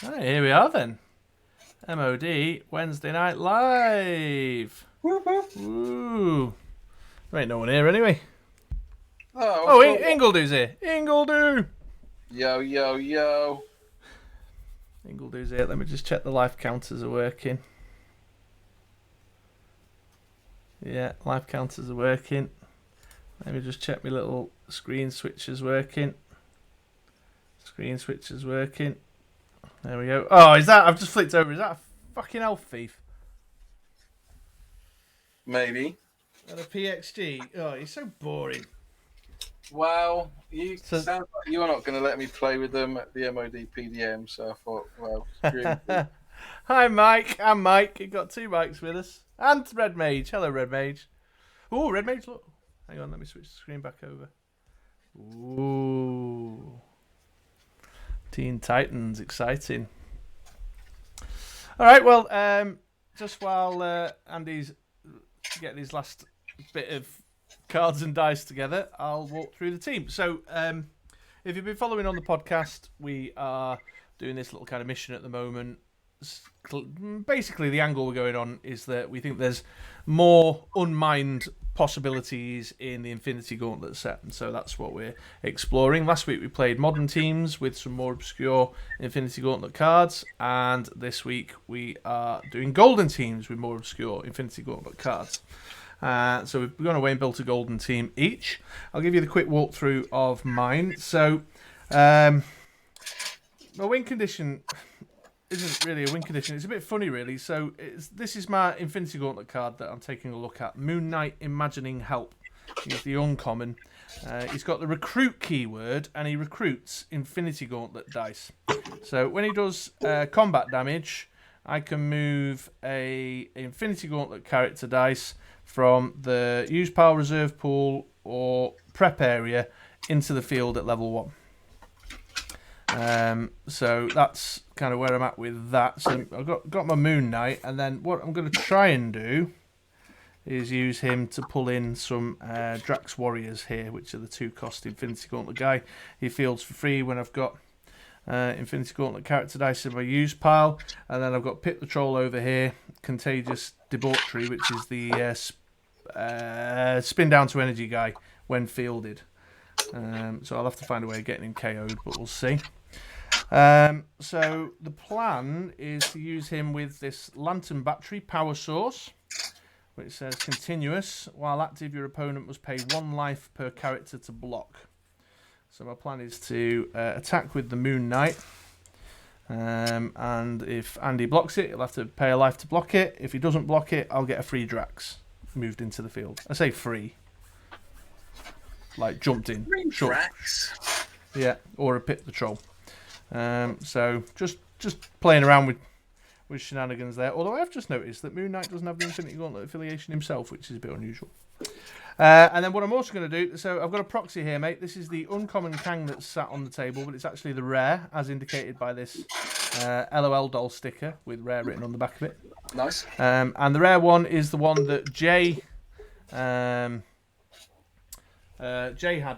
Right, here we are then. MOD Wednesday Night Live. Woo. There ain't no one here anyway. Oh, Ingledew's here. Ingledew. Yo, yo, yo. Ingledew's here. Let me just check the life counters are working. Yeah, life counters are working. Let me just check my little screen switchers working. Screen switchers working. There we go. Oh, is that? I've just flicked over. Is that a fucking elf thief? Maybe. And a PXG. Oh, he's so boring. Well, sounds like you're not going to let me play with them at the MOD PDM, so I thought, well, screw you. Hi, Mike. I'm Mike. You've got two mics with us. And Red Mage. Hello, Red Mage. Oh, Red Mage, look. Hang on, let me switch the screen back over. Ooh. Teen Titans, exciting. All right, well, just while Andy's getting his last bit of cards and dice together, I'll walk through the team. So, if you've been following on the podcast, we are doing this little kind of mission at the moment. Basically, the angle we're going on is that we think there's more unmined possibilities in the Infinity Gauntlet set, and so that's what we're exploring. Last week we played modern teams with some more obscure Infinity Gauntlet cards, and this week we are doing golden teams with more obscure Infinity Gauntlet cards. So we've gone away and built a golden team each. I'll give you the quick walkthrough of mine. So, my win condition isn't really a win condition. It's a bit funny, really. So this is my Infinity Gauntlet card that I'm taking a look at. Moon Knight Imagining Help. He's the uncommon. He's got the recruit keyword, and he recruits Infinity Gauntlet dice. So when he does combat damage, I can move a Infinity Gauntlet character dice from the use pile, reserve pool, or prep area into the field at level 1. So that's kind of where I'm at with that. So I've got my Moon Knight, and then what I'm going to try and do is use him to pull in some Drax Warriors here, which are the 2-cost Infinity Gauntlet guy. He fields for free when I've got Infinity Gauntlet character dice in my use pile, and then I've got Pip the Troll over here, Contagious Debauchery, which is the spin down to energy guy when fielded. So I'll have to find a way of getting him KO'd, but we'll see. So the plan is to use him with this Lantern Battery power source, which says continuous. While active, your opponent must pay 1 life per character to block. So my plan is to attack with the Moon Knight. And if Andy blocks it, he'll have to pay a life to block it. If he doesn't block it, I'll get a free Drax moved into the field. I say free. Like jumped in. Free Drax. Yeah, or a Pip the Troll. So just playing around with shenanigans there. Although I have just noticed that Moon Knight doesn't have the Infinity Gauntlet affiliation himself, which is a bit unusual. And then what I'm also going to do, so I've got a proxy here, mate. This is the uncommon Kang that's sat on the table, but it's actually the rare, as indicated by this LOL doll sticker with rare written on the back of it. Nice. And the rare one is the one that Jay had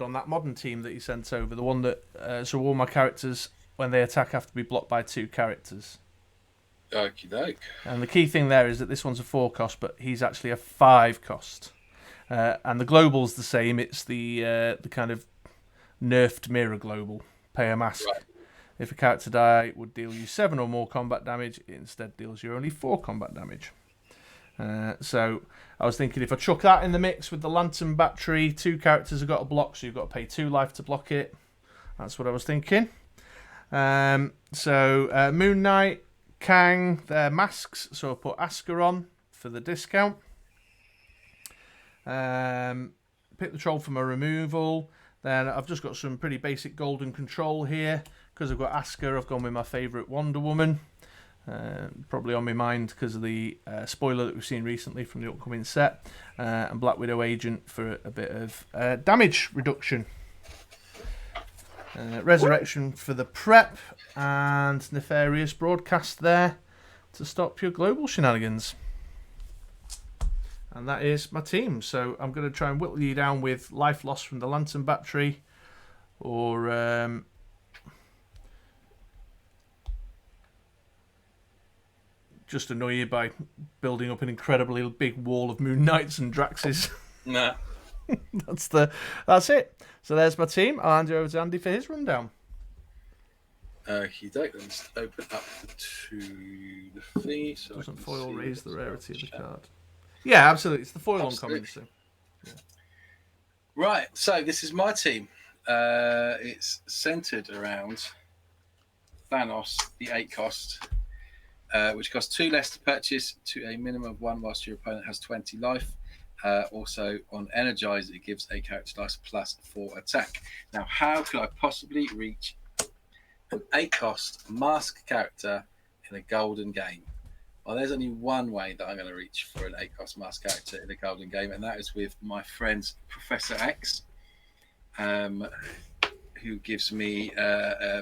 on that modern team that he sent over. The one that so all my characters, when they attack, have to be blocked by 2 characters. Okie doke. And the key thing there is that this one's a 4-cost, but he's actually a 5-cost. And the global's the same. It's the kind of nerfed mirror global. Pay a mask. Right. If a character die would deal you 7 or more combat damage, it instead deals you only 4 combat damage. So I was thinking if I chuck that in the mix with the Lantern Battery, 2 characters have got to block, so you've got to pay 2 life to block it. That's what I was thinking. So Moon Knight, Kang, their masks. So I'll put Asker on for the discount. Pick the Troll for my removal. Then I've just got some pretty basic golden control here. Because I've got Asker, I've gone with my favourite Wonder Woman. Probably on my mind because of the spoiler that we've seen recently from the upcoming set. And Black Widow Agent for a bit of damage reduction. Resurrection for the prep. And Nefarious Broadcast there to stop your global shenanigans. And that is my team. So I'm going to try and whittle you down with life loss from the Lantern Battery. Or just annoy you by building up an incredibly big wall of Moon Knights and Draxes. Nah. That's it. So there's my team. I'll hand you over to Andy for his rundown. Let's open up to the fee. So doesn't foil raise the rarity of the card? Yeah, absolutely. It's the foil uncommon. So. Yeah. Right. So this is my team. It's centered around Thanos, the 8 cost, which costs 2 less to purchase to a minimum of 1 whilst your opponent has 20 life. Also on Energize, it gives a character dice plus 4 attack. Now, how could I possibly reach an 8 cost mask character in a golden game? Well, there's only one way that I'm going to reach for an 8 cost mask character in a golden game, and that is with my friend Professor X, who gives me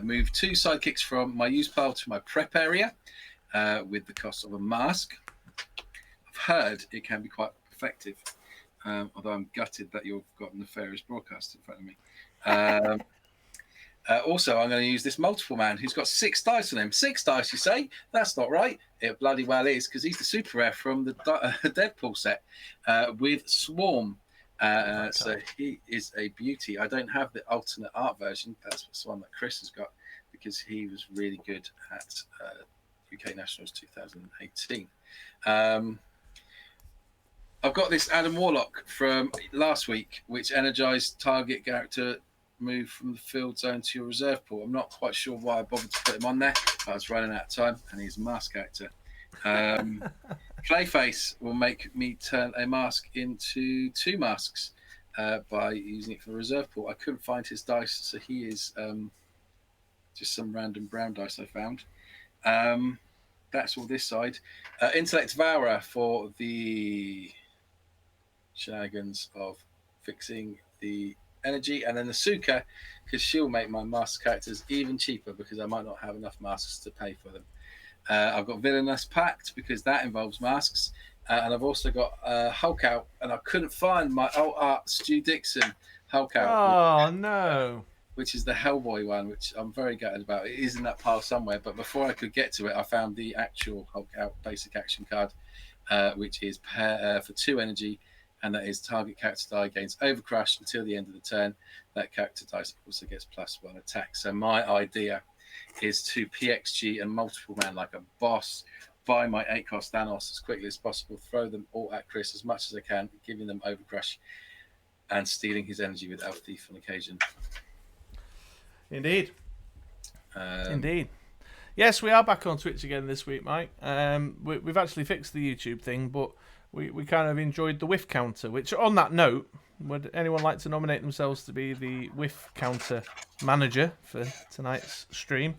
move 2 sidekicks from my use pile to my prep area with the cost of a mask. I've heard it can be quite effective, although I'm gutted that you've got Nefarious Broadcast in front of me. Also, I'm going to use this multiple man who's got 6 dice on him. 6 dice, you say? That's not right. It bloody well is, because he's the super rare from the Deadpool set with Swarm. So he is a beauty. I don't have the alternate art version. That's the one that Chris has got, because he was really good at UK Nationals 2018. I've got this Adam Warlock from last week, which energized target character move from the field zone to your reserve pool. I'm not quite sure why I bothered to put him on there, but I was running out of time, and he's a mask character. Clayface will make me turn a mask into 2 masks by using it for reserve pool. I couldn't find his dice, so he is just some random brown dice I found. That's all this side. Intellect Devourer for the shenanigans of fixing the energy, and then the Suka, because she'll make my mask characters even cheaper because I might not have enough masks to pay for them. I've got Villainous Pact because that involves masks, and I've also got Hulk Out, and I couldn't find my alt art Stu Dixon Hulk Out. No. Which is the Hellboy one, which I'm very gutted about. It is in that pile somewhere, but before I could get to it, I found the actual Hulk Out basic action card, which is for 2 energy, and that is target character die gains Overcrush until the end of the turn. That character dice also gets +1 attack. So my idea is to PXG and multiple man like a boss, buy my 8 cost Thanos as quickly as possible, throw them all at Chris as much as I can, giving them Overcrush and stealing his energy with Elf Thief on occasion. Indeed. Indeed. Yes, we are back on Twitch again this week, Mike. We've actually fixed the YouTube thing, but we kind of enjoyed the whiff counter, which, on that note, would anyone like to nominate themselves to be the whiff counter manager for tonight's stream?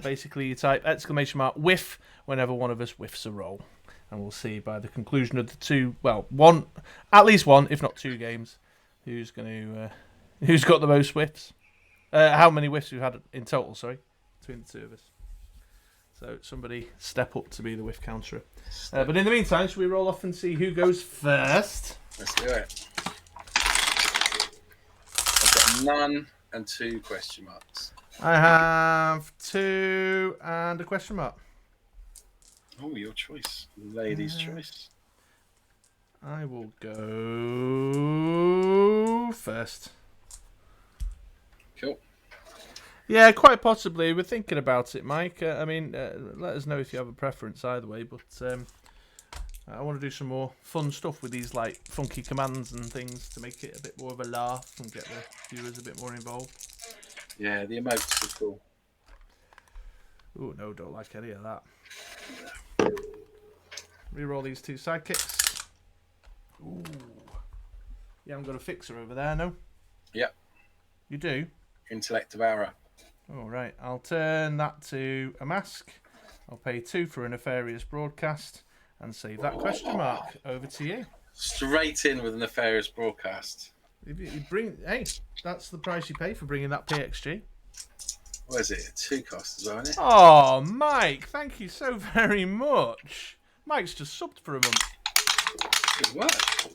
Basically, you type !whiff whenever one of us whiffs a roll. And we'll see by the conclusion of the 2, one, at least 1, if not 2 games, who's got the most whiffs. How many whiffs we've had in total, between the 2 of us. So somebody step up to be the whiff counterer. But in the meantime, should we roll off and see who goes first? Let's do it. I've got none and 2 question marks. I have 2 and a question mark. Oh, your choice. Lady's choice. I will go first. Cool. Yeah, quite possibly. We're thinking about it, Mike. Let us know if you have a preference either way. But I want to do some more fun stuff with these like funky commands and things to make it a bit more of a laugh and get the viewers a bit more involved. Yeah, the emotes are cool. Oh no, don't like any of that. Reroll these 2 sidekicks. Ooh. Yeah, I'm got a fixer over there, no? Yep. You do? Intellect Devourer. All right, I'll turn that to a mask. I'll pay 2 for a Nefarious Broadcast and save that question mark. Over to you. Straight in with a Nefarious Broadcast. Hey, that's the price you pay for bringing that PXG. What is it? 2 costs as well, isn't it? Oh, Mike, thank you so very much. Mike's just subbed for a month. Good work.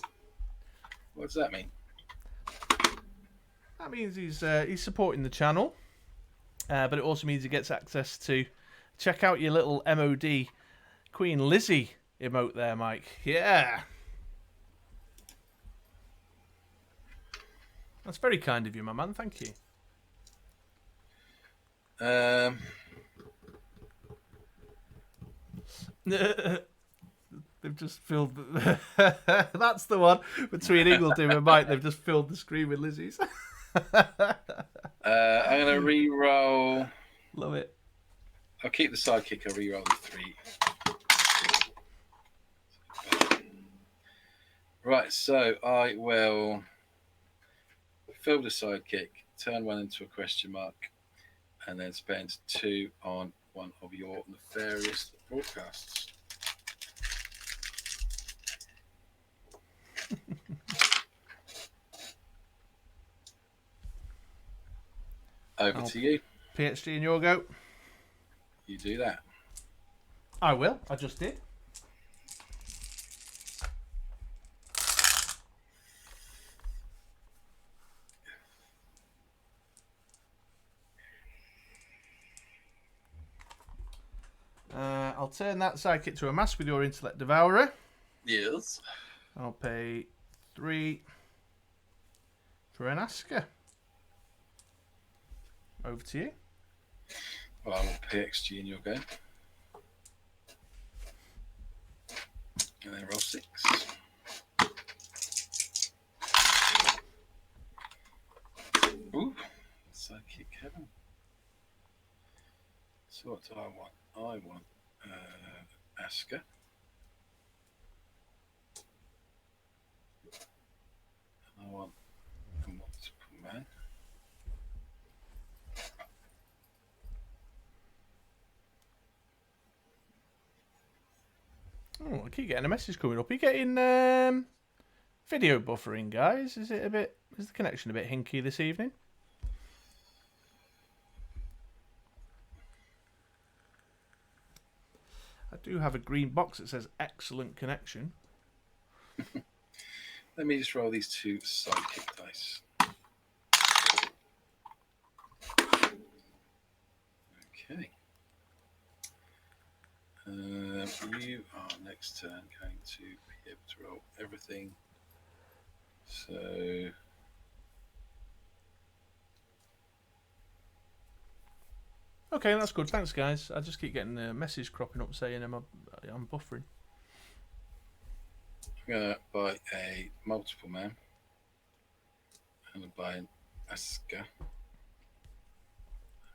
What does that mean? That means he's supporting the channel, but it also means he gets access to check out your little MOD Queen Lizzie emote there, Mike. Yeah. That's very kind of you, my man. Thank you. They've just filled. That's the one between Ingleton and Mike. They've just filled the screen with Lizzie's. I'm gonna re-roll. Love it. I'll keep the sidekick. I'll re-roll the 3. Right, so I will fill the sidekick, turn 1 into a question mark, and then spend 2 on one of your nefarious broadcasts. Over to you. PhD in your go. You do that. I will. I just did. I'll turn that sidekick to a mask with your intellect devourer. Yes. I'll pay 3 for an Asker. Over to you. Well, I will PXG in your go. And then roll 6. Ooh, sidekick heaven. So what do I want? I want Asker. And I want a multiple man. Oh, I keep getting a message coming up. Are you getting video buffering, guys? Is the connection a bit hinky this evening? I do have a green box that says excellent connection. Let me just roll these 2 sidekick dice. Okay. You are next turn going to be able to roll everything. So okay, that's good. Thanks, guys. I just keep getting a message cropping up saying I'm buffering. I'm going to buy a multiple man. I'm going to buy an Asker.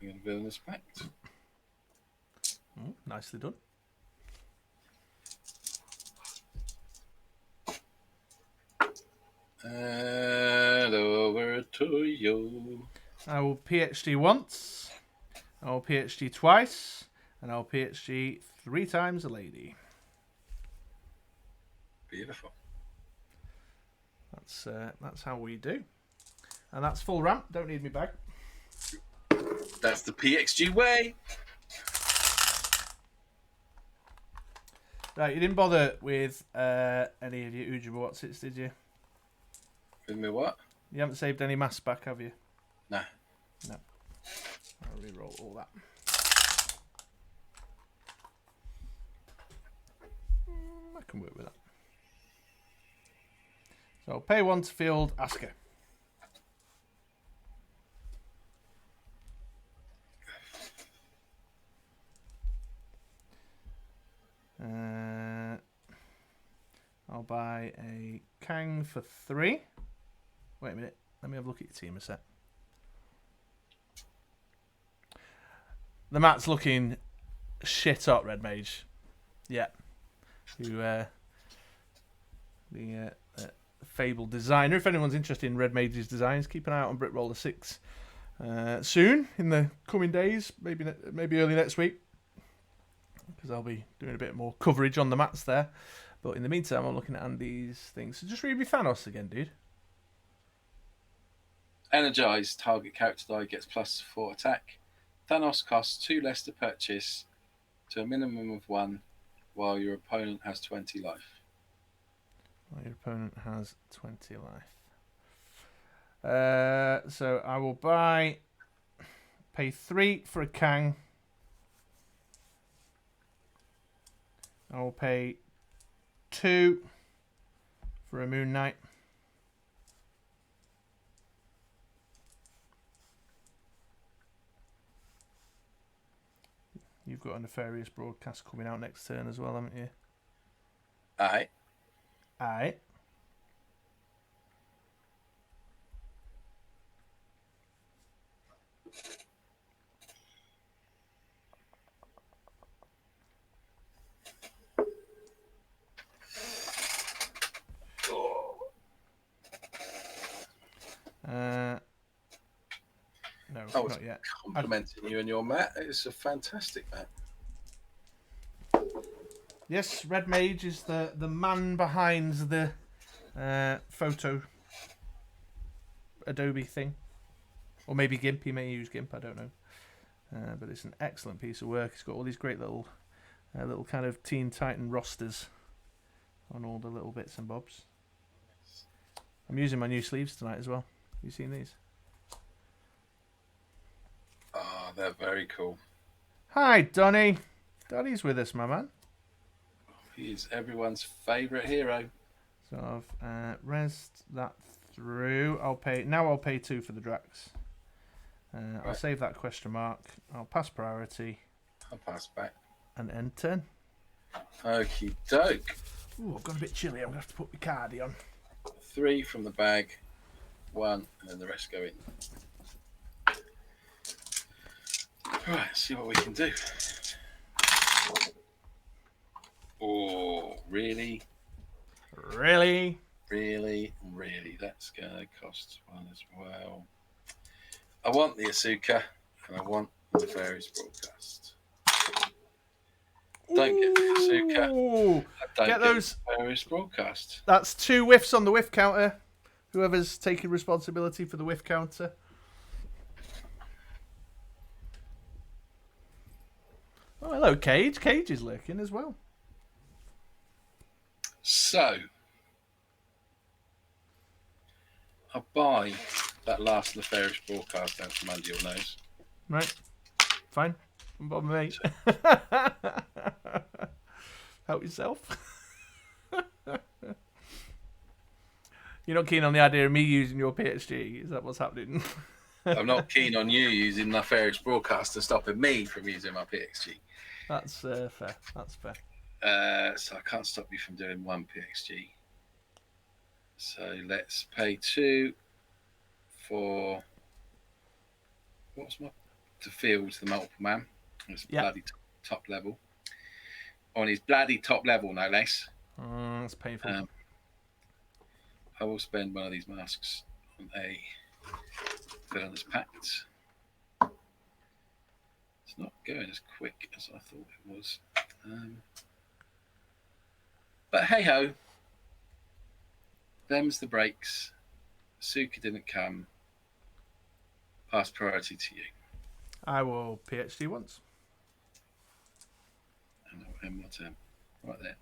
I'm going to build this pact. Oh, nicely done. And over to you. I will PhD once. I will PhD twice. And I'll PhD 3 times a lady. Beautiful. That's how we do. And that's full ramp. Don't need me bag. That's the PXG way. Right, you didn't bother with any of your Ujima Watsits, did you? With me what? You haven't saved any mass back, have you? No. No. I'll re-roll all that. I can work with that. So pay 1 to field Asker. I'll buy a Kang for 3. Wait a minute. Let me have a look at your team a sec. The mat's looking shit up, Red Mage. Yeah. The Fable designer. If anyone's interested in Red Mage's designs, keep an eye out on Britroller 6 soon, in the coming days, maybe early next week, because I'll be doing a bit more coverage on the mats there. But in the meantime, I'm looking at Andy's things. So just read me Thanos again, dude. Energized target character die gets +4 attack. Thanos costs 2 less to purchase to a minimum of 1, while your opponent has 20 life. Well, your opponent has 20 life. So I will pay 3 for a Kang. I'll pay 2 for a Moon Knight. You've got a Nefarious Broadcast coming out next turn as well, haven't you? Aye. Aye. No, I was not yet. complimenting you and your mat. It's a fantastic mat. Yes, Red Mage is the man behind the photo Adobe thing. Or maybe GIMP, he may use GIMP, I don't know. But it's an excellent piece of work. It's got all these great little kind of Teen Titan rosters on all the little bits and bobs. I'm using my new sleeves tonight as well. Have you seen these? Oh, they're very cool. Hi, Donny. Donny's with us, my man. He's everyone's favourite hero. So I've rest that through. I'll pay 2 for the Drax. I'll save that question mark. I'll pass priority. I'll pass back. And end turn. Okie doke. Ooh, I've got a bit chilly. I'm going to have to put my cardi on. 3 from the bag. 1, and then the rest go in. Right, see what we can do. Oh, really? Really? Really? Really? That's going to cost 1 as well. I want the Asuka, and I want the Nefarious Broadcast. Don't get the Asuka. I don't get those. The Nefarious Broadcast. That's 2 whiffs on the whiff counter. Whoever's taking responsibility for the whiff counter. Oh, hello, Cage. Cage is lurking as well. So, I'll buy that last Nefarious Broadcast out from under your nose. Right. Fine. Don't bother me. Help yourself. You're not keen on the idea of me using your PhD? Is that what's happening? I'm not keen on you using Nefarious Broadcast and stopping me from using my PXG. That's fair. That's fair. So I can't stop you from doing 1 PXG. So let's pay 2 for to field the multiple man. It's bloody top level. On his bloody top level, no less. That's painful. I will spend 1 of these masks on a Villainous Pact. It's not going as quick as I thought it was. But hey ho, them's the breaks. Suka didn't come. Pass priority to you. I will PhD once. And I'll end my turn. Right there.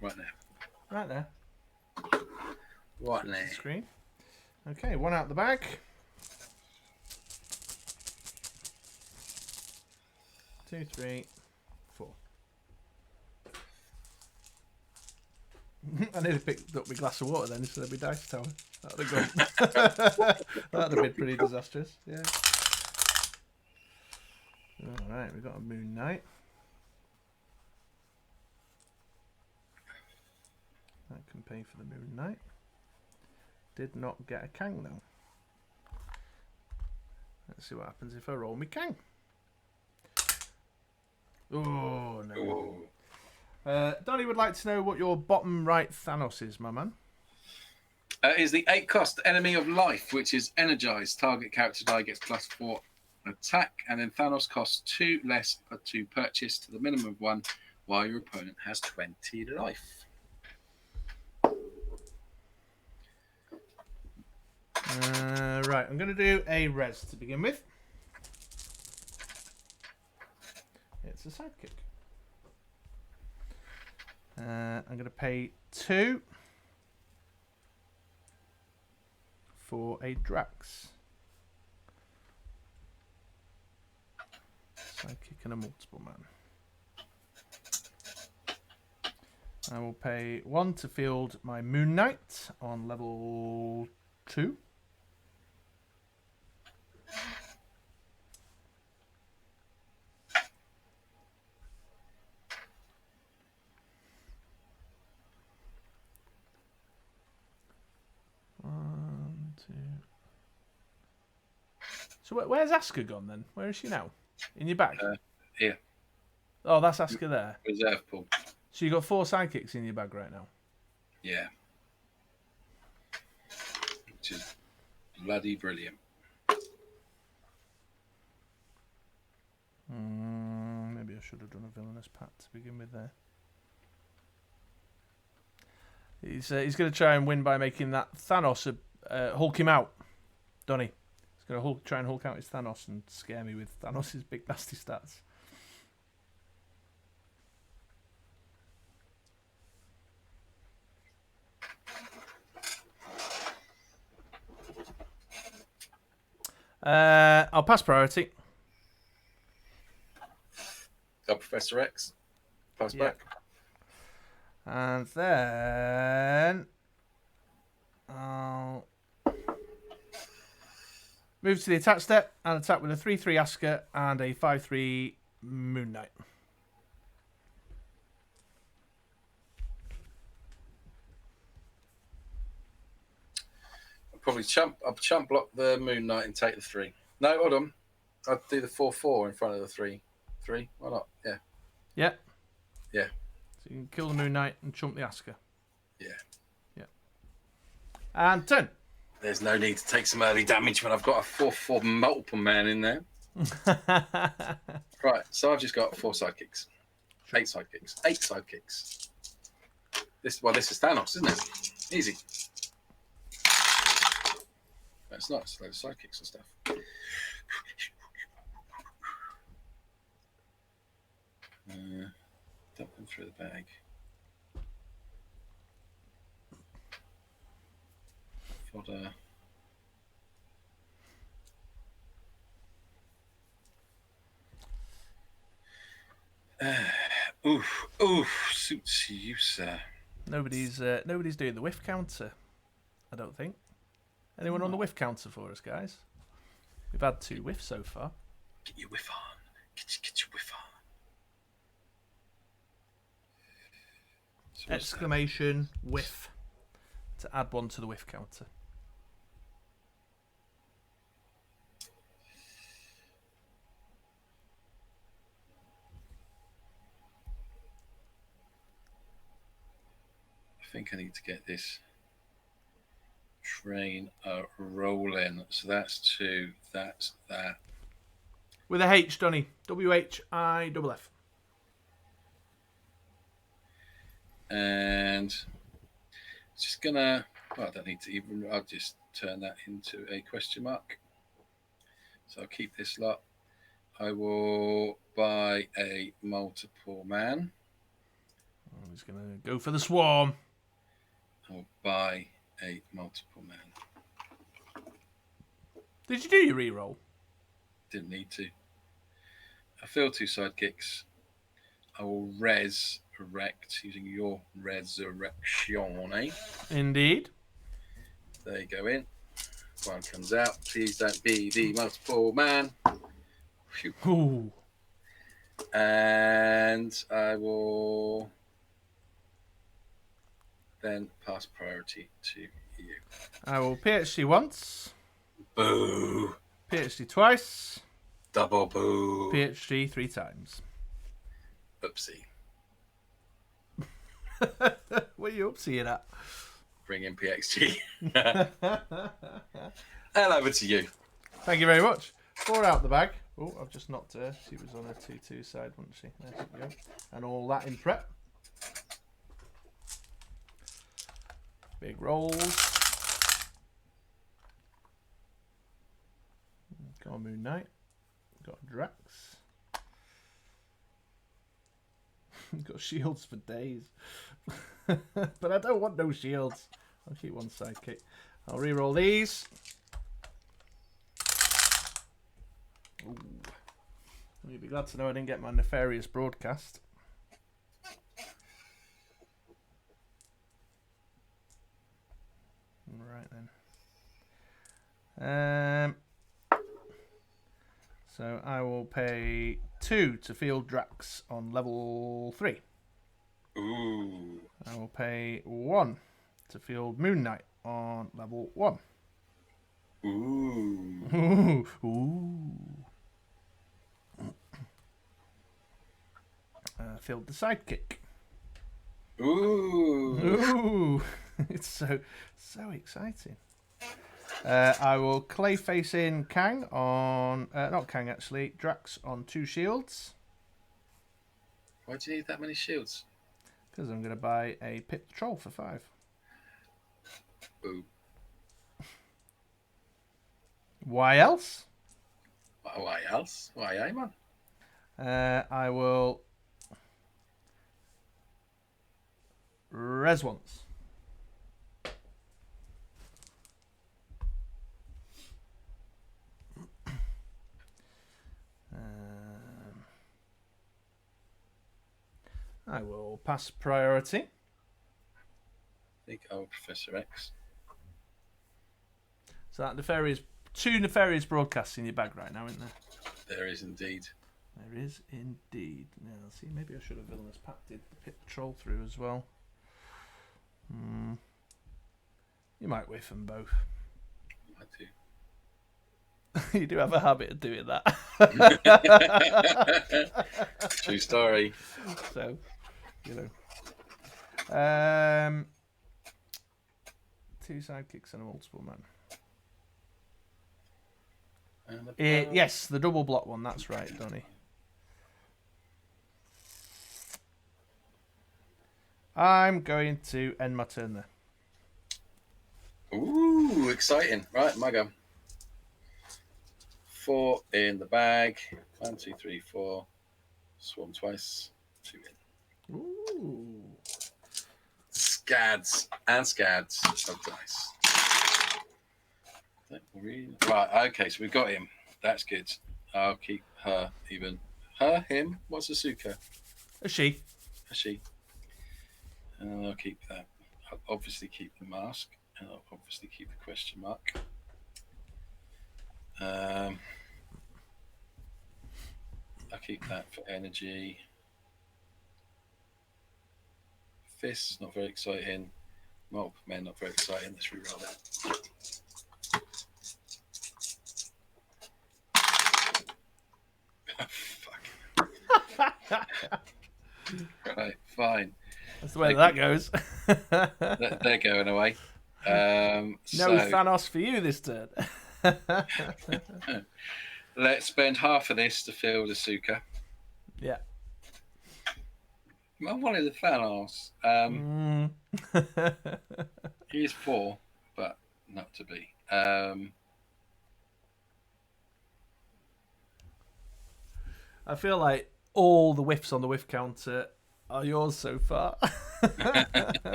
Right there. Right there. Right there. Screen. Okay, 1 out the bag. Two, 3, 4. I nearly picked up my glass of water then instead of my dice tower. That would have gone. That would have been pretty disastrous. Yeah. All right, we've got a Moon Knight. That can pay for the Moon Knight. Did not get a Kang though. Let's see what happens if I roll me Kang. Oh no. Donny would like to know what your bottom right Thanos is, my man. Is the 8 cost Enemy of Life, which is energized. Target character die gets +4 attack, and then Thanos costs 2 less to purchase to the minimum of 1, while your opponent has 20 life. Right, I'm going to do a res to begin with. It's a sidekick. I'm going to pay 2 for a Drax. Sidekick and a multiple man. I will pay 1 to field my Moon Knight on level 2. One, two. So where's Aska gone then? Where is she now? In your bag? Here. Oh, that's Aska there. Reserve pool. So you got 4 sidekicks in your bag right now. Yeah. Which is bloody brilliant. Maybe I should have done a villainous pact to begin with there. He's going to try and win by making that Thanos Hulk him out, don't he? He's going to try and Hulk out his Thanos and scare me with Thanos' big nasty stats. I'll pass priority. Got Professor X. Pass back. And then I'll move to the attack step and attack with a 3/3 Aska and a 5/3 Moon Knight. I'll chump block the Moon Knight and take the 3. No, hold on. I'd do the 4/4 in front of the 3. 3? Why not? Yeah. Yeah. Yeah. So you can kill the Moon Knight and chump the Aska. Yeah. Yeah. And turn. There's no need to take some early damage when I've got a 4/4 multiple man in there. Right, so I've just got 4 sidekicks. 8 sidekicks. 8 sidekicks. This is Thanos, isn't it? Easy. That's not a load of sidekicks and stuff. Dump them through the bag. Fodder. Oof, suits you, sir. Nobody's doing the whiff counter, I don't think. Anyone on the whiff counter for us, guys? We've had 2 whiffs so far. Get your whiff on. Get your whiff on. So Exclamation whiff to add 1 to the whiff counter. I think I need to get this train rolling. So that's 2. That's that. With a H, Donny. WHIFF. And just gonna. Well, I don't need to even. I'll just turn that into a question mark. So I'll keep this lot. I will buy a multiple man. Oh, he's going to go for the swarm. I'll buy a multiple man. Did you do your reroll? Didn't need to. I fill 2 sidekicks. I will resurrect using your resurrection, eh? Indeed. They go in. 1 comes out. Please don't be the multiple man. Phew. Ooh. And I will then pass priority to you. I will PhD once. Boo. PhD twice. Double boo. PhD 3 times. Oopsie. What are you upseeing at? Bring in PXG. And over to you. Thank you very much. 4 out the bag. Oh, I've just knocked her. She was on a 2/2 side, wasn't she? There we go. And all that in prep. Big rolls. Got a Moon Knight. Got a Drax. Got shields for days. But I don't want no shields. I'll keep 1 sidekick. I'll re-roll these. Ooh. You'll be glad to know I didn't get my nefarious broadcast. Right then. So I will pay 2 to field Drax on level 3. Ooh. I will pay 1 to field Moon Knight on level 1. Ooh. Ooh. Field the Sidekick. Ooh. Ooh. It's so exciting. I will Clayface in Kang on... not Kang, actually. Drax on 2 shields. Why do you need that many shields? Because I'm going to buy a Pit Patrol for 5. Ooh. Why else? Why else? Why, eh, man? I will... Res once. I will pass priority. I think I'll Professor X. So that nefarious, 2 nefarious broadcasts in your bag right now, isn't there? There is indeed. There is indeed. Now, see, maybe I should have villainous pacted the Pit Patrol through as well. You might whiff them both. I do. You do have a habit of doing that. True story. So, you know. 2 sidekicks and a multiple man. Yes, the double block one. That's right, Donny. I'm going to end my turn there. Ooh, exciting. Right, my go. 4 in the bag. 1, 2, 3, 4. Swarm twice. 2 in. Ooh. Scads and scads of dice. Right, okay, so we've got him. That's good. I'll keep her even. Her, him, what's Asuka? A she. A she. And I'll keep that. I'll obviously keep the mask. And I'll obviously keep the question mark. I'll keep that for energy. Fists, not very exciting. Multiple men, not very exciting. Let's reroll that. Right, fine. That's the way that goes. They're going away. No Thanos for you this turn. Let's spend half of this to field Asuka. Yeah. I wanted the Thanos. He is 4, but not to be. I feel like all the whiffs on the whiff counter are yours so far.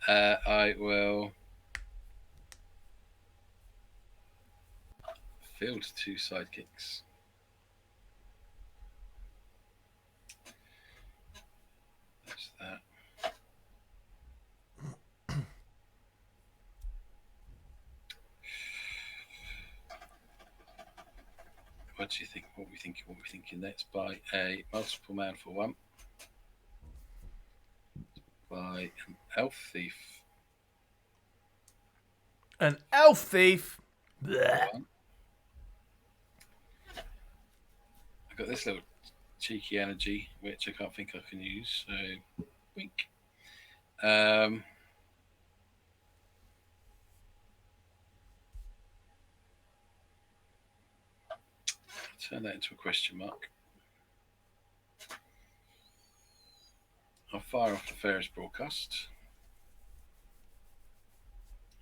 I will field 2 sidekicks. That's that. What do you think? What we thinking? Let's buy a multiple man for 1. Buy an elf thief. An elf thief. I've got this little cheeky energy, which I can't think I can use. So, wink. Turn that into a question mark. I'll fire off the Ferris broadcast.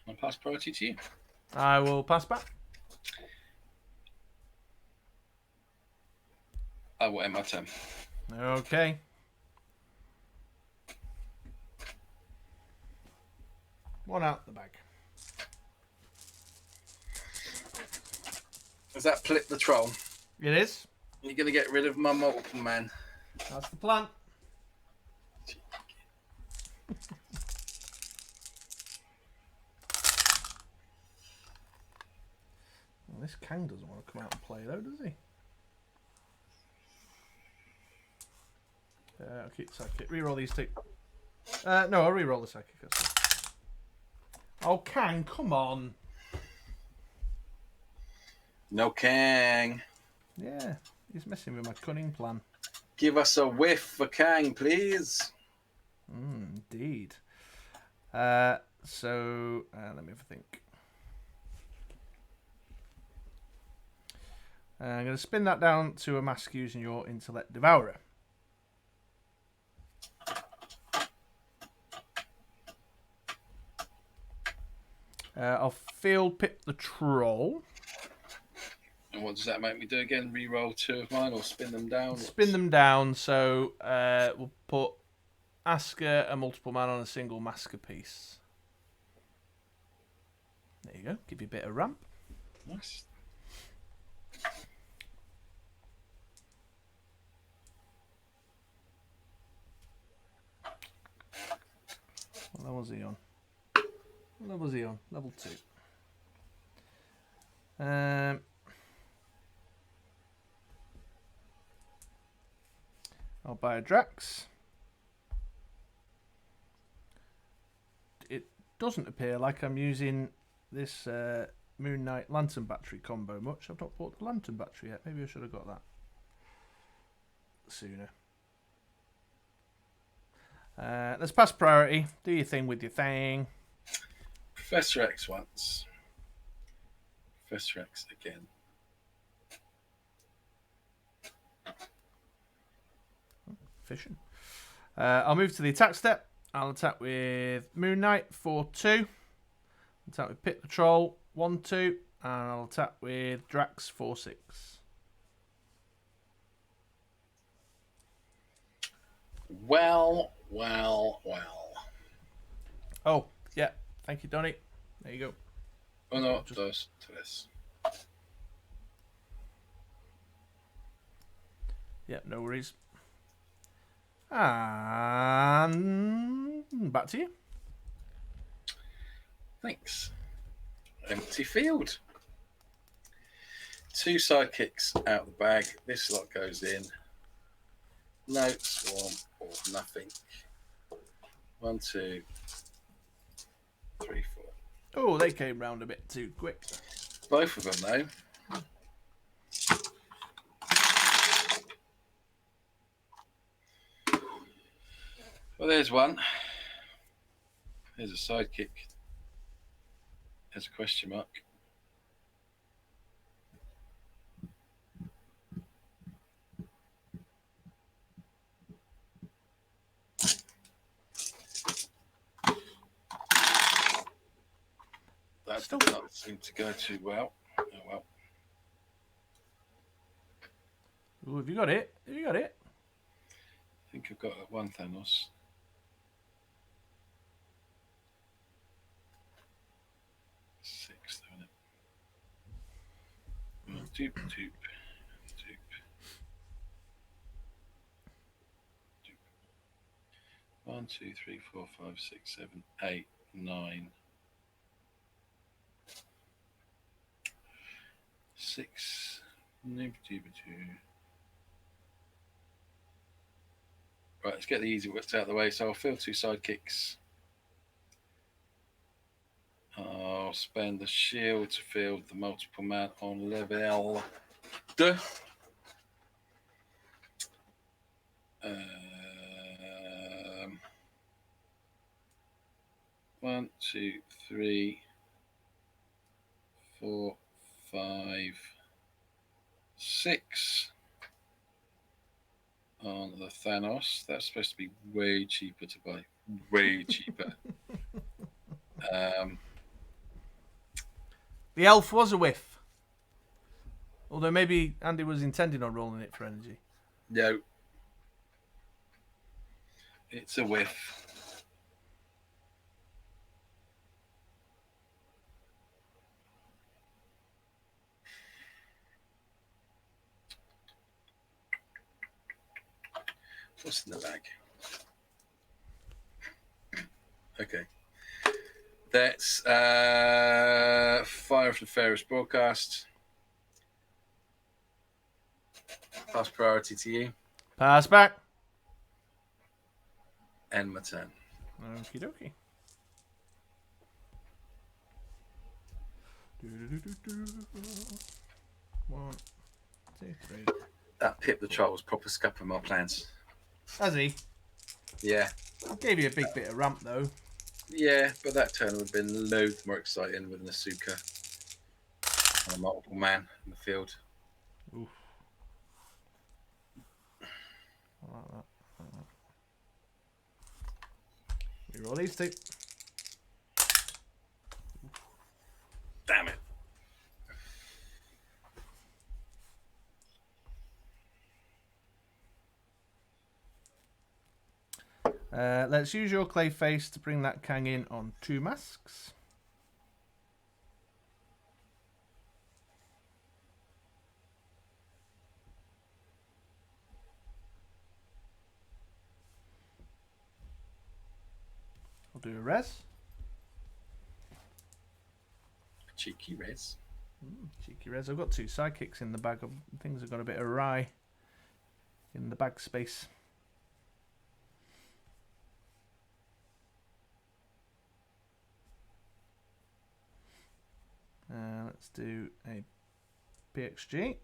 I'll pass priority to you. I will pass back. I will end my turn. Okay. One out the bag. Does that flip the troll? It is. You're going to get rid of my multiple man. That's the plan. This Kang doesn't want to come out and play, though, does he? I'll keep the sidekick. Reroll these two. No, I'll reroll the sidekick. Oh, Kang, come on. No Kang. Yeah, he's messing with my cunning plan. Give us a whiff for Kang, please. Indeed. Let me have a think. I'm going to spin that down to a mask using your Intellect Devourer. I'll field pip the troll. And what does that make me do again? Reroll 2 of mine or spin them down? Spin them down, so we'll put Asker a multiple man on a single masker piece. There you go. Give you a bit of ramp. Nice. What level was he on? What level was he on? Level 2. I'll buy a Drax. It doesn't appear like I'm using this Moon Knight Lantern Battery combo much. I've not bought the Lantern Battery yet. Maybe I should have got that sooner. Let's pass priority. Do your thing with your thing. Professor X once. Professor X again. Fishing. I'll move to the attack step. I'll attack with Moon Knight 4-2. Attack with Pit the Troll 1-2. And I'll attack with Drax 4-6. Well. Oh, yeah. Thank you, Donny. There you go. Oh no, just does to this. Yeah, no worries. And back to you. Thanks. Empty field. 2 sidekicks out the bag. This lot goes in. No swarm or nothing. 1, 2, 3, 4. Oh, they came round a bit too quick. Both of them, though. Well, there's one. There's a sidekick. There's a question mark. That did not seem to go too well. Oh well. Ooh, have you got it? Have you got it? I think I've got that one Thanos. Six, isn't it? Dupe. 1, 2, 3, 4, 5, 6, 7, 8, 9. 6. Right, let's get the easy bits out of the way. So I'll fill 2 sidekicks. I'll spend the shield to field the multiple man on level. One, 2, 3, 4, 5, 6 on the Thanos. That's supposed to be way cheaper to buy. Way cheaper. The elf was a whiff. Although maybe Andy was intending on rolling it for energy. No. It's a whiff. What's in the bag? Okay. That's Fire of the Fairest broadcast. Pass priority to you. Pass back. End my turn. Okie dokie. One, two, three. That Pip the Troll was proper scuppering my plans. Has he? Yeah. Gave you a big bit of ramp though. Yeah, but that turn would have been loads more exciting with an Asuka and a multiple man in the field. Oof. I like that. We roll these two. Damn it. Let's use your clay face to bring that Kang in on 2 masks. I'll do a res. Cheeky res. Cheeky res. I've got 2 sidekicks in the bag. Things have got a bit awry in the bag space. Let's do a PXG.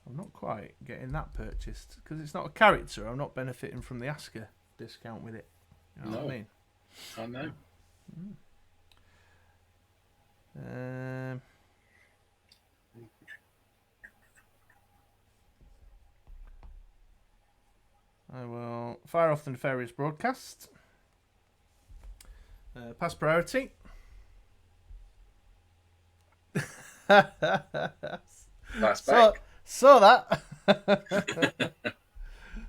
I'm not quite getting that purchased because it's not a character. I'm not benefiting from the Asker discount with it. You know what I mean? I know. I will fire off the nefarious broadcast. Pass priority. Pass back. Saw that.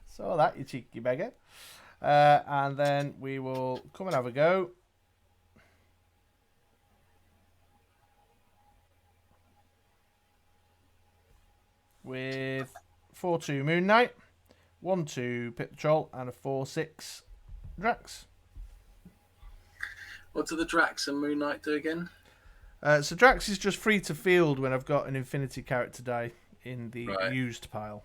Saw that, you cheeky beggar. And then we will come and have a go. With 4-2 Moon Knight, 1-2 Pit Patrol, and a 4-6 Drax. What do the Drax and Moon Knight do again? So Drax is just free to field when I've got an Infinity character die in the used pile.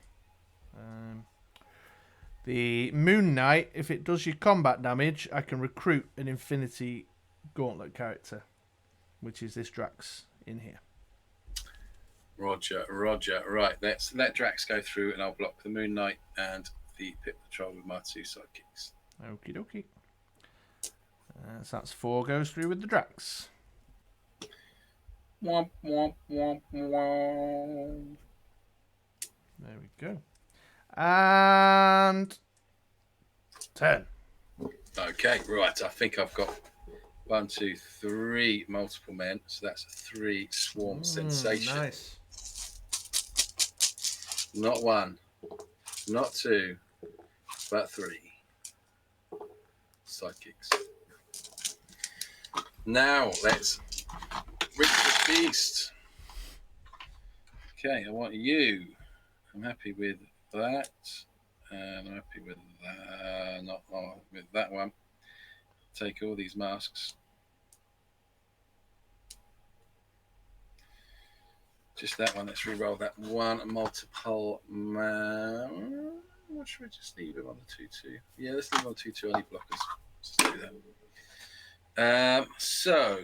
The Moon Knight, if it does your combat damage, I can recruit an Infinity Gauntlet character, which is this Drax in here. Roger. Right, let's let Drax go through and I'll block the Moon Knight and the Pit Patrol with my 2 sidekicks. Okie dokie. So that's 4 goes through with the Drax. Womp, womp, womp, womp. There we go. And 10. Okay, right. I think I've got 1, 2, 3 multiple men. So that's a 3 swarm sensation. Nice. Not 1, not 2, but 3 sidekicks. Now let's rip the beast. Okay, I want you. I'm happy with that. And I'm happy with that. Not with that one. Take all these masks. Just that one. Let's re-roll that one multiple man. What should we just leave him on the 2-2? Yeah, let's leave him on 2-2. I need blockers. Let's do that. So.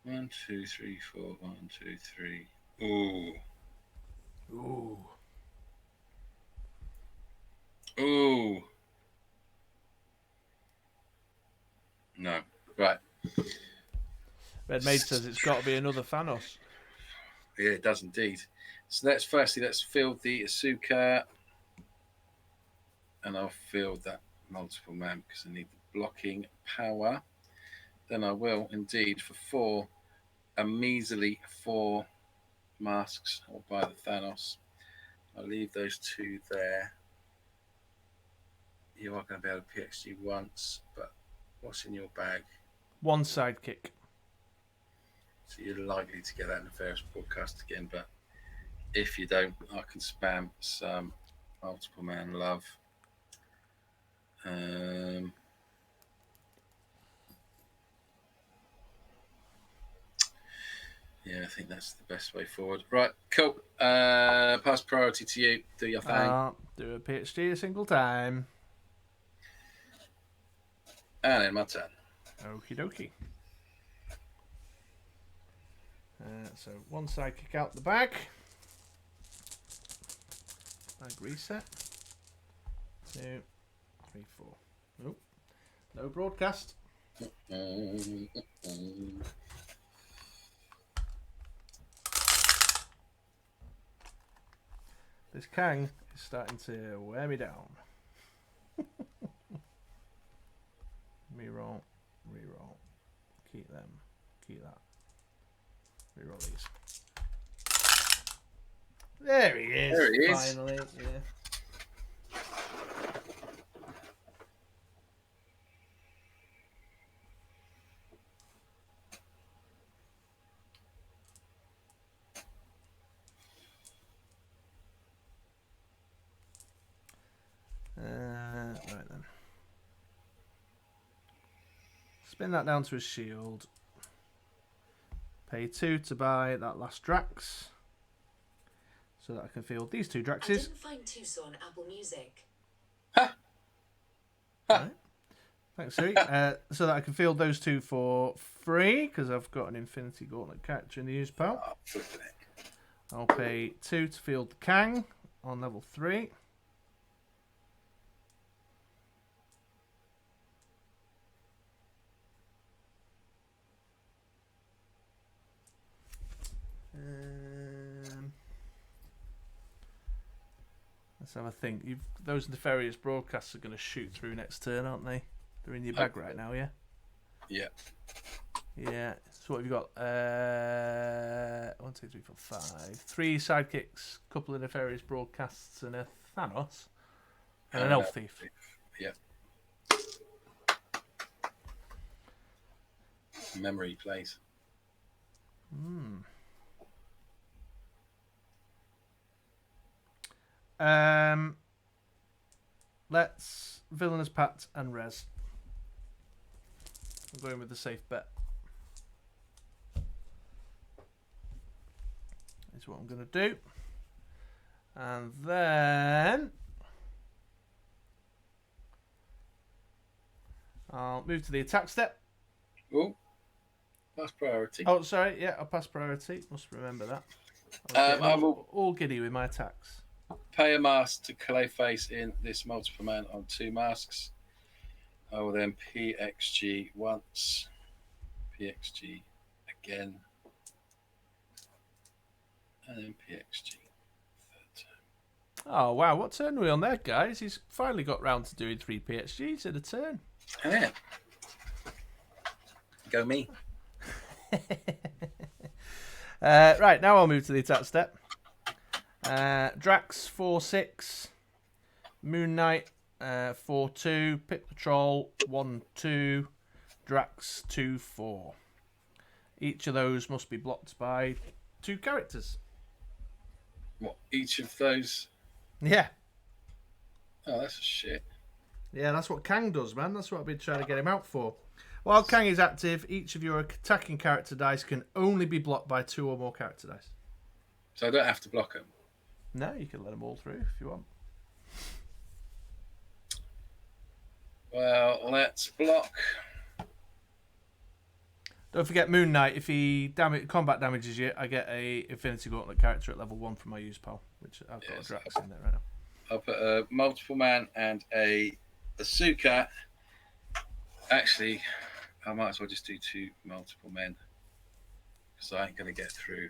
One, two, three, four. 1, 2, 3. Ooh. No. Right. Red Mage says it's got to be another Thanos. Yeah, it does indeed. So let's field the Asuka. And I'll field that multiple man because I need the blocking power. Then I will indeed for 4, a measly 4 masks. I'll buy the Thanos. I'll leave those 2 there. You are going to be able to PXG once, but what's in your bag? 1 sidekick. So you're likely to get that in the first broadcast again, but if you don't, I can spam some multiple man love. Yeah, I think that's the best way forward. Right, cool. Pass priority to you. Do your thing. Do a PhD a single time. And then my turn. Okie dokie. So 1 sidekick out the bag. Bag reset. 2, 3, 4. Nope. No broadcast. This Kang is starting to wear me down. Reroll. Reroll. Keep them. Keep that. Reroll these. There he is. There he is. Finally. Yeah. Right then. Spin that down to a shield. Pay 2 to buy that last Drax. So that I can field these 2 I Draxes. didn't find Tucson on Apple Music. Right. Thanks, Siri. So that I can field those 2 for free, because I've got an Infinity Gauntlet character in the use pile. Oh, flipping it. I'll pay 2 to field the Kang on level 3. Let's have a think. Those nefarious broadcasts are going to shoot through next turn, aren't they? They're in your bag right now, yeah? Yeah. Yeah. So what have you got? 1, 2, 3, 4, 5. 3 sidekicks, couple of nefarious broadcasts, and a Thanos. And an elf thief. Yeah. Memory plays. Let's Villainous Pat and Rez. I'm going with the safe bet. Is what I'm going to do. And then I'll move to the attack step. Oh, that's priority. Oh, sorry. Yeah, I'll pass priority. Must remember that. I will all giddy with my attacks. pay a mask to Clayface in this multiple man on 2 masks. I will then PXG once, PXG again, and then PXG third turn. Oh, wow. What turn are we on there, guys? He's finally got round to doing 3 PXGs in a turn. Yeah. Go me. Right, now I'll move to the attack step. Drax 4/6, Moon Knight 4/2, Pit Patrol 1/2, Drax 2/4. Each of those must be blocked by 2 characters. What, each of those? Yeah. Oh, that's shit. Yeah, that's what Kang does, man. That's what I've been trying to get him out for. While Kang is active, each of your attacking character dice can only be blocked by 2 or more character dice. So I don't have to block them. No, you can let them all through if you want. Well, let's block. Don't forget Moon Knight. If he combat damages you, I get a Infinity Gauntlet character at level 1 from my use pile, which I've got a Drax in there right now. I'll put a multiple man and a Asuka. Actually, I might as well just do 2 multiple men because I ain't going to get through.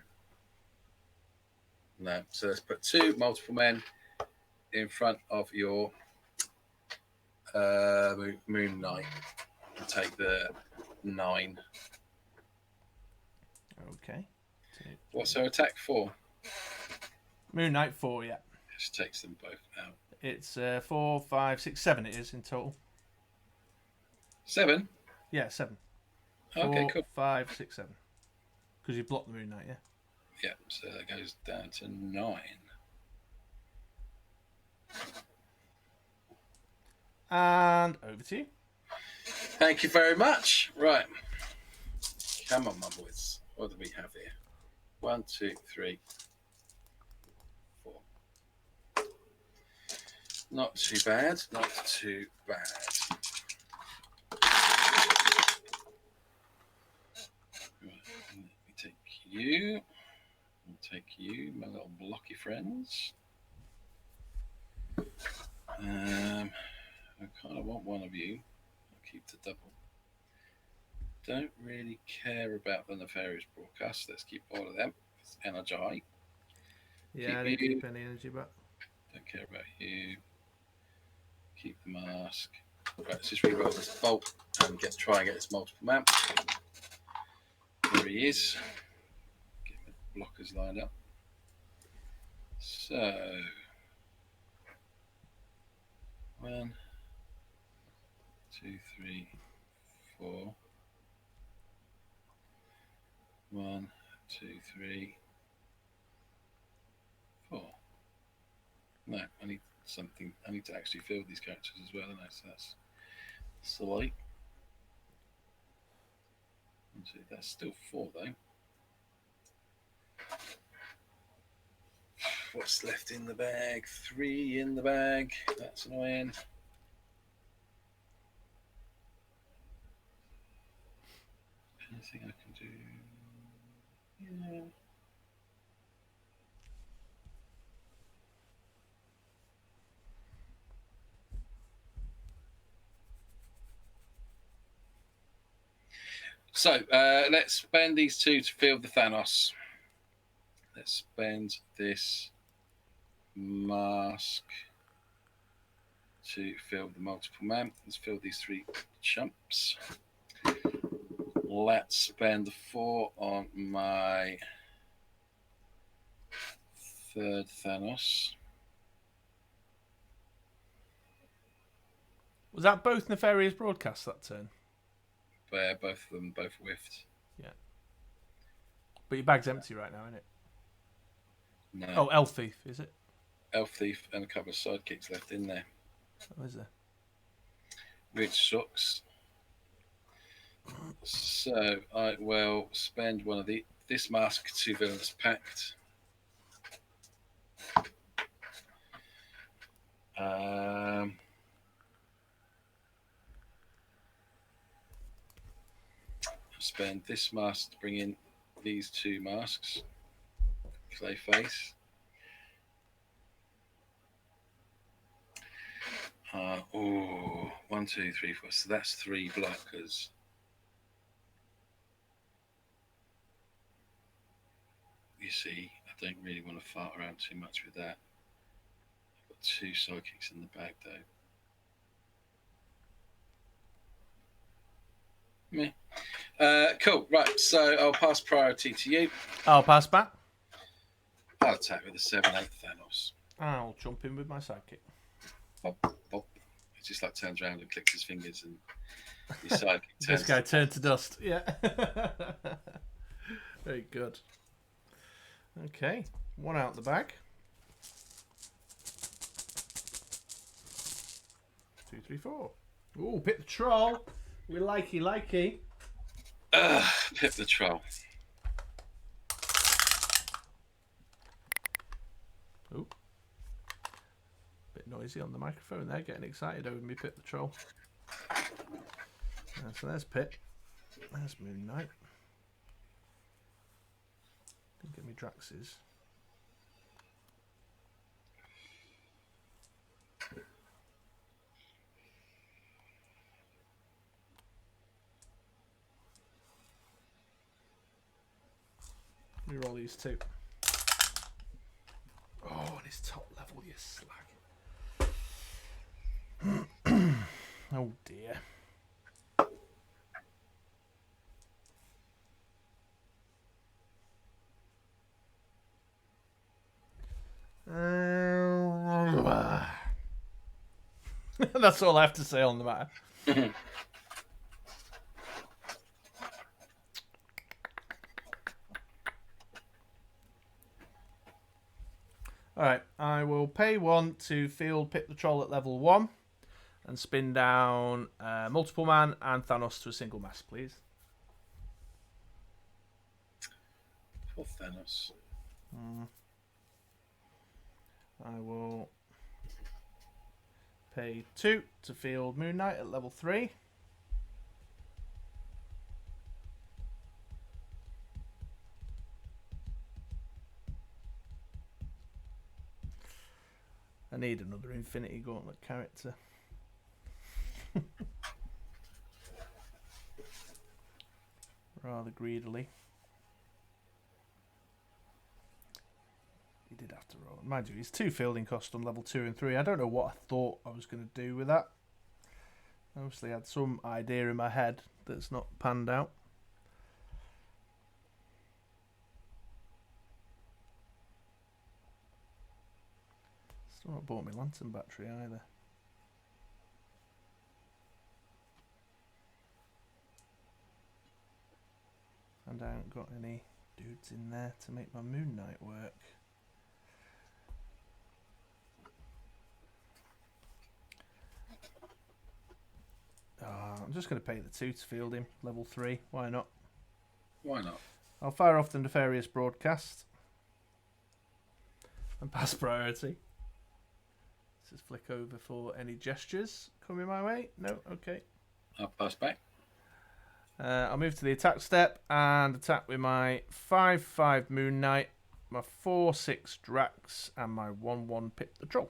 No, so let's put 2 multiple men in front of your Moon Knight and take the 9. Okay. What's her attack for? Moon Knight 4, yeah. Just takes them both out. It's 4, 5, 6, 7. It is in total. 7. Yeah, 7. Okay, 4, cool. 5, 6, 7. Because you blocked the Moon Knight, yeah. Yeah, so that goes down to 9. And over to you. Thank you very much. Right. Come on, my boys. What do we have here? 1, 2, 3, 4. Not too bad. Not too bad. Right. Let me take you. I'll take you, my little blocky friends. I kind of want one of you. I'll keep the double. Don't really care about the nefarious broadcast. Let's keep all of them. It's energy. Yeah, I didn't keep any energy back. Don't care about you. Keep the mask. Right, let's just reroll this bolt and try and get this multiple map. There he is. Get the blockers lined up. So 1, 2, 3, 4. 1, 2, 3, 4. No, I need something. I need to actually field these characters as well, and so that's select. That's still 4 though. What's left in the bag? 3 in the bag. That's annoying. Anything I can do? Yeah. So let's spend these 2 to field the Thanos. Let's spend this mask to field the multiple man. Let's field these 3 chumps. Let's spend the 4 on my 3rd Thanos. Was that both nefarious broadcasts that turn? Where both of them both whiffed. Yeah. But your bag's empty right now, isn't it? No. Oh, Elf Thief, is it? Elf Thief and a couple of sidekicks left in there. Oh, is there? Which sucks. So I will spend one of this mask to Villainous Pact. Spend this mask to bring in these 2 masks. Clayface. Oh, 1, 2, 3, 4. So that's 3 blockers. You see, I don't really want to fart around too much with that. I've got 2 sidekicks in the bag though. Meh. Cool. Right. So I'll pass priority to you. I'll pass back. I'll attack with the 7/8 Thanos. I'll jump in with my sidekick. Bop, bop. He just like turns around and clicks his fingers, and your sidekick turns. This guy turned to dust. Yeah. Very good. Okay, 1 out the bag. 2, 3, 4. Ooh, Pip the Troll. We likey. Pip the Troll. Ooh. Bit noisy on the microphone there, getting excited over me, Pip the Troll. So there's Pip. There's Moon Knight. Didn't get me Drax's. Reroll these 2. Oh, and it's top level, you slag. Oh dear. That's all I have to say on the matter. Alright, I will pay 1 to field Pip the Troll at level 1 and spin down Multiple Man and Thanos to a single mass, please. For Thanos. I will pay 2 to field Moon Knight at level 3. I need another Infinity Gauntlet character. Rather greedily. He did have to roll. Mind you, he's 2 fielding cost on level 2 and 3. I don't know what I thought I was going to do with that. Obviously, I had some idea in my head that's not panned out. Still not bought me lantern battery either. And I haven't got any dudes in there to make my Moon Knight work. I'm just going to pay the 2 to field him, level 3. Why not? Why not? I'll fire off the Nefarious Broadcast and pass priority. Let's just flick over for any gestures coming my way. No, okay. I'll pass back. I'll move to the attack step and attack with my 5/5 Moon Knight, my 4/6 Drax, and my 1/1 Pip the Troll.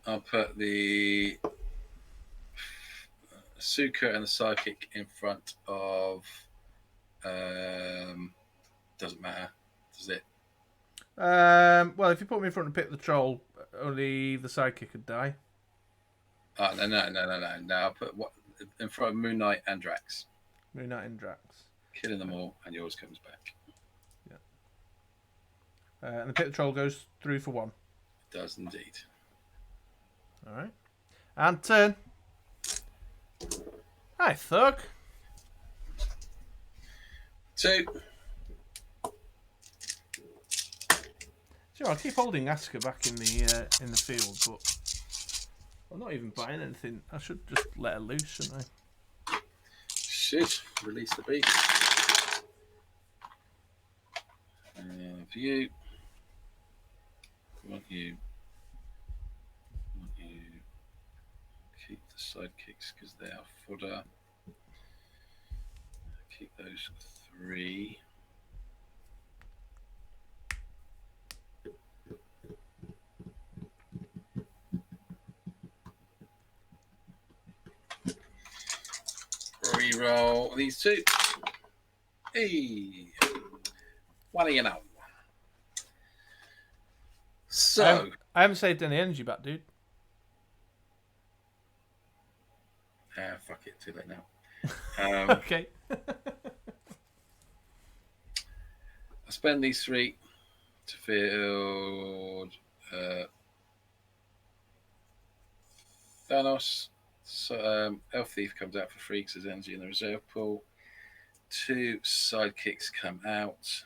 I'll put the Suka and the Psychic in front of. Doesn't matter, does it? Well, if you put me in front of Pip the Troll, only the sidekick could die. Oh, no. I'll put what in front of Moon Knight and Drax. Moon Knight and Drax. Killing them all, and yours comes back. Yeah. And the Pip the Troll goes through for 1. It does indeed. All right. And turn. Hi, Thug. 2. Sure, I'll keep holding Asker back in the field, but I'm not even buying anything. I should just let her loose, shouldn't I? Should release the beast. For you, want you keep the sidekicks because they are fodder. Keep those 3. Reroll these 2. Hey, what do you know? So I haven't saved any energy back, dude. Fuck it, too late now. Okay. I spend these 3 to field Thanos. So Elf Thief comes out for free because there's energy in the reserve pool. 2 sidekicks come out.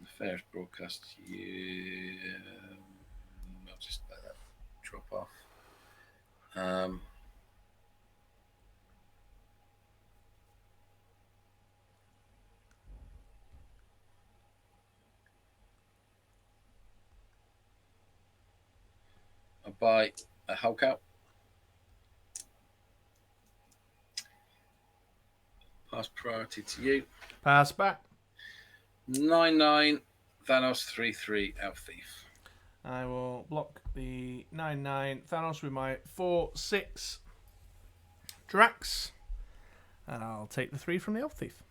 Nefarious Broadcast. I'll just let that drop off. I'll buy a Hulk out. Pass priority to you. Pass back. 9/9 Thanos 3/3 Elf Thief. I will block the 9/9 Thanos with my 4/6 Drax, and I'll take the 3 from the Elf Thief.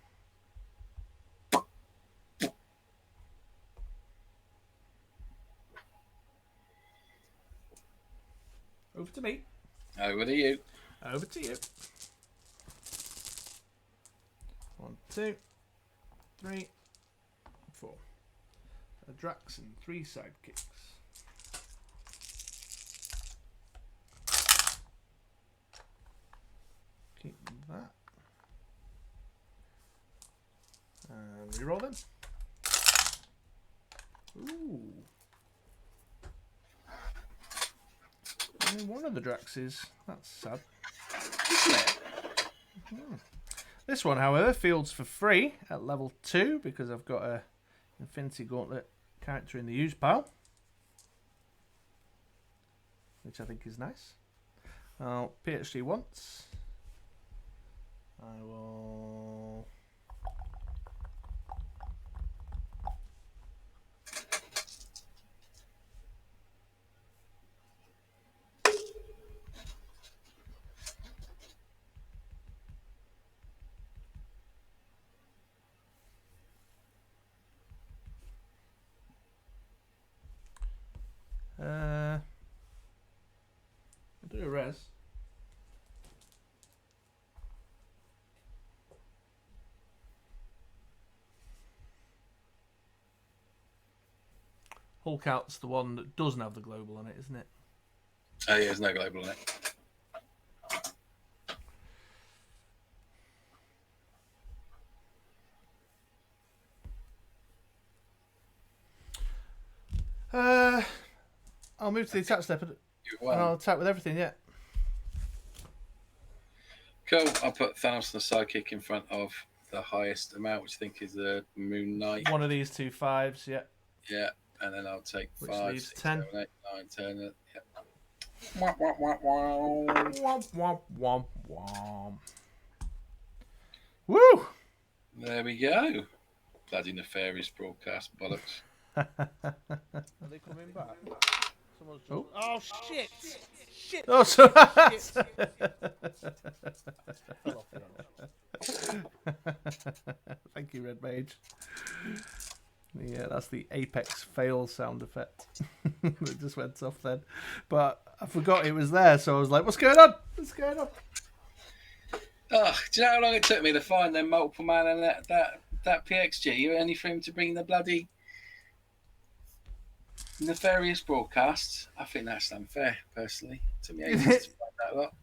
Over to me. Over to you. Over to you. 1, 2, 3, 4. A Drax and 3 sidekicks. Keep that. And reroll them. Ooh. Only one of the Draxes. That's sad. Isn't it? This one, however, fields for free at level 2 because I've got a Infinity Gauntlet character in the use pile, which I think is nice. I'll PhD once. I will. I'll do a res. Hulk out's the one that doesn't have the global on it, isn't it? Oh yeah, there's no global on it. I'll move to the attack step and You I'll won. attack with everything, yeah. Cool. I'll put Thanos the sidekick in front of the highest amount, which I think is the Moon Knight. One of these 2 5s, yeah. Yeah, and then I'll take Which 5, leaves 6, 10. 7, 8, 9, 10. Yeah. Wah, wah, wah, wah. Womp, womp, womp, womp. Woo! There we go. Bloody nefarious broadcast bollocks. Are they coming back? Someone's just... Oh shit! Shit! Oh, so Fell off the edge. thank you, Red Mage. Yeah, that's the Apex fail sound effect. It just went off then. But I forgot it was there, so I was like, what's going on? What's going on? Oh, do you know how long it took me to find them multiple man and that PXG? Only for him to bring the bloody nefarious broadcasts. I think that's unfair, personally. It took me ages to find that lot.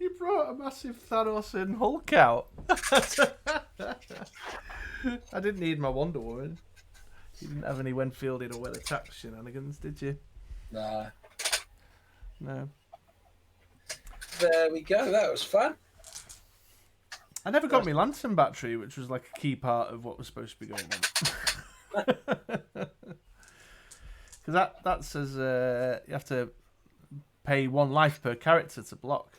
You brought a massive Thanos and Hulk out. I didn't need my Wonder Woman. You didn't have any when fielded or well attacked shenanigans, did you? Nah. No. There we go. That was fun. I never got my lantern battery, which was like a key part of what was supposed to be going on. Because that says you have to pay 1 life per character to block.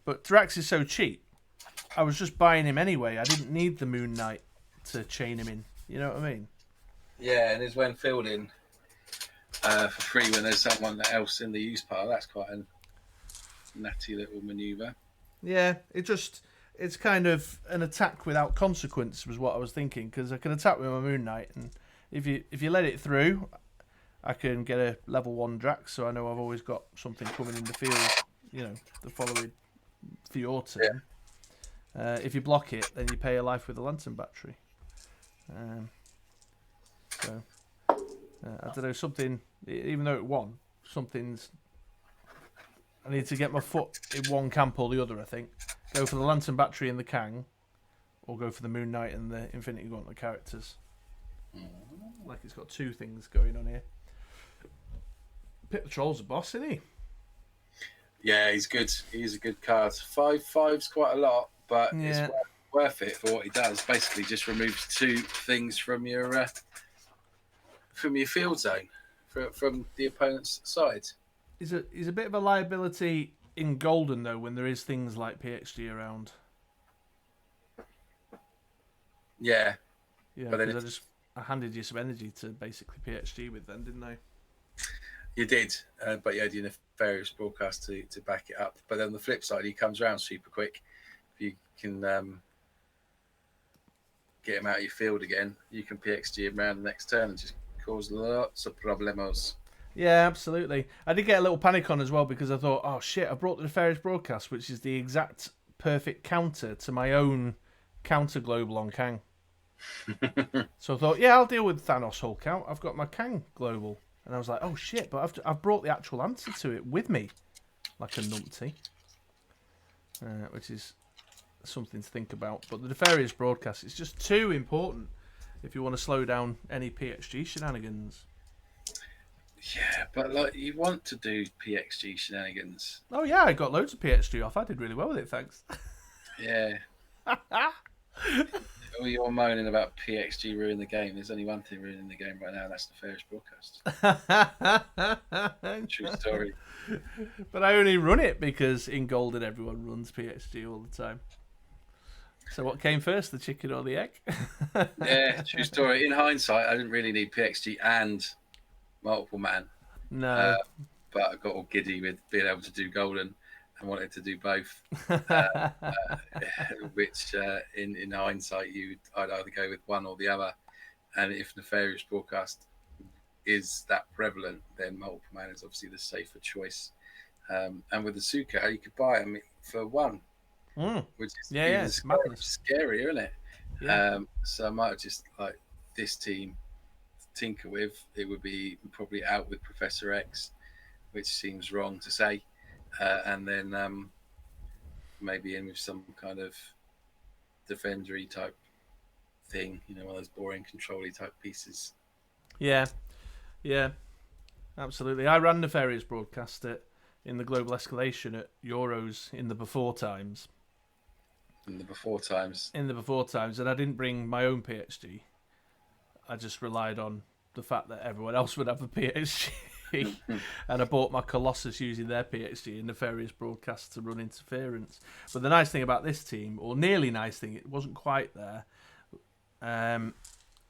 But Drax is so cheap. I was just buying him anyway. I didn't need the Moon Knight to chain him in. You know what I mean? Yeah, and there's when fielding for free when there's someone else in the use pile. That's quite a natty little manoeuvre. Yeah, it's kind of an attack without consequence was what I was thinking, because I can attack with my Moon Knight, and if you let it through, I can get a level 1 Drax, so I know I've always got something coming in the field, you know, the following for your turn. Yeah. If you block it, then you pay a life with a lantern battery. So I don't know, something, even though it won, something's. I need to get my foot in one camp or the other, I think. Go for the Lantern Battery and the Kang, or go for the Moon Knight and the Infinity Gauntlet characters. Like it's got 2 things going on here. Pit Patrol's a boss, isn't he? Yeah, he's good. He's a good card. 5/5's quite a lot, but Yeah. it's worth it for what he does. Basically, just removes 2 things from your field zone, from the opponent's side. He's a bit of a liability in Golden, though, when there is things like PXG around. Yeah. Yeah, But then because I handed you some energy to basically PXG with then, didn't I? You did, but you had your nefarious broadcast to back it up. But then on the flip side, he comes around super quick. If you can get him out of your field again, you can PXG him around the next turn and just cause lots of problemos. Yeah, absolutely. I did get a little panic on as well because I thought, oh shit, I brought the Nefarious Broadcast, which is the exact perfect counter to my own counter global on Kang. So I thought, yeah, I'll deal with Thanos Hulk out. I've got my Kang global. And I was like, oh shit, but I've brought the actual answer to it with me. Like a numpty. Which is something to think about. But the Nefarious Broadcast is just too important if you want to slow down any PXG shenanigans. Yeah, but like you want to do PXG shenanigans. Oh yeah, I got loads of PXG off. I did really well with it, thanks. Yeah. Oh, you're moaning about PXG ruining the game. There's only one thing ruining the game right now, and that's the Nefarious Broadcast. True story. But I only run it because in Golden everyone runs PXG all the time. So what came first, the chicken or the egg? Yeah, true story. In hindsight, I didn't really need PXG and Multiple Man. No. But I got all giddy with being able to do Golden and wanted to do both. Which, in hindsight, I'd either go with one or the other. And if Nefarious Broadcast is that prevalent, then Multiple Man is obviously the safer choice. And with the Suka, you could buy them for one, which is it's scary, isn't it? Yeah. So I might have just like this team tinker with. It would be probably out with Professor X, which seems wrong to say, and then maybe in with some kind of defendery type thing, one of those boring control-y type pieces. Yeah, absolutely. I ran Nefarious Broadcast in the Global Escalation at Euros in the before times. In the before times, and I didn't bring my own PXG. I just relied on the fact that everyone else would have a PXG. And I bought my Colossus using their PXG in Nefarious Broadcast to run interference. But the nice thing about this team, or nearly nice thing, it wasn't quite there,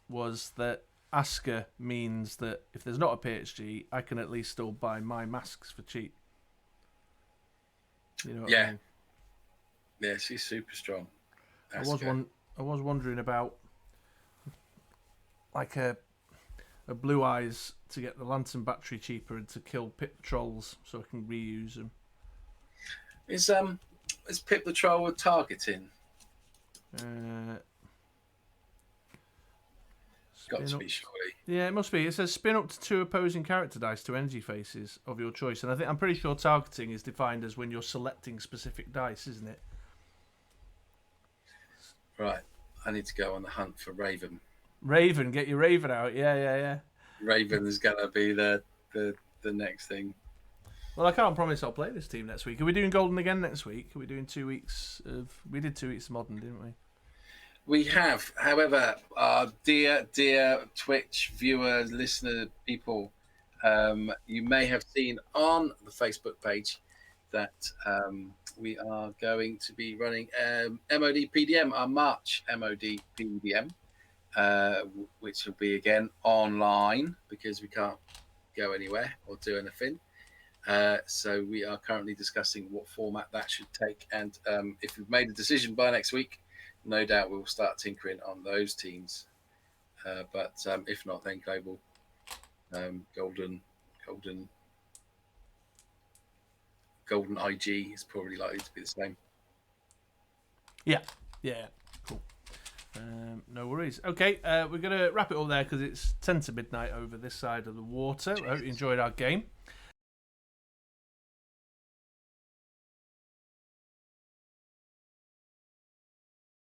was that Asuka means that if there's not a PXG, I can at least still buy my masks for cheap. You know what I mean? Yeah, she's super strong. I was wondering about like a Blue Eyes to get the Lantern battery cheaper and to kill Pit Patrols so I can reuse them. Is Pip the Troll targeting? Got to be, surely. Yeah, it must be. It says spin up to 2 opposing character dice to energy faces of your choice, and I'm pretty sure targeting is defined as when you're selecting specific dice, isn't it? Right, I need to go on the hunt for Raven. Raven, get your Raven out. Yeah. Raven is gonna be the next thing. Well, I can't promise I'll play this team next week. Are we doing Golden again next week? Are we doing 2 weeks of? We did 2 weeks of Modern, didn't we? We have, however, our dear Twitch viewers, listener, people, you may have seen on the Facebook page that we are going to be running MOD PDM, our March MOD PDM, which will be again online because we can't go anywhere or do anything. So we are currently discussing what format that should take, and if we've made a decision by next week, no doubt we'll start tinkering on those teams. But if not, then Global, Golden IG is probably likely to be the same. Yeah, cool. No worries. Okay, we're going to wrap it all there because it's 10 to midnight over this side of the water. I hope you enjoyed our game.